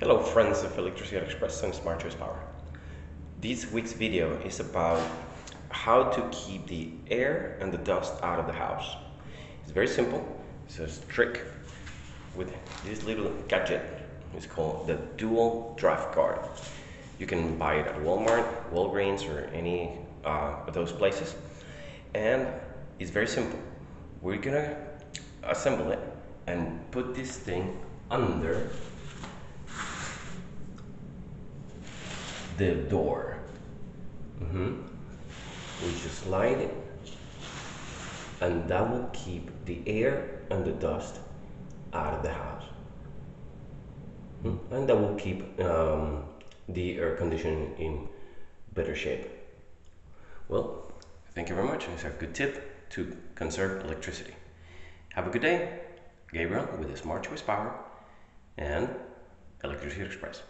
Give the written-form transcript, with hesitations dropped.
Hello friends of Electricity Express and Smart Choice Power. This week's video is about how to keep the air and the dust out of the house. It's very simple. It's a trick with this little gadget. It's called the Dual Draft Guard. You can buy it at Walmart, Walgreens, or any of those places. And it's very simple. We're gonna assemble it and put this thing under the door. We just slide it, and that will keep the air and the dust out of the house. And that will keep the air conditioning in better shape. Well, thank you very much. It's a good tip to conserve electricity. Have a good day. Gabriel with the Smart Choice Power and Electricity Express.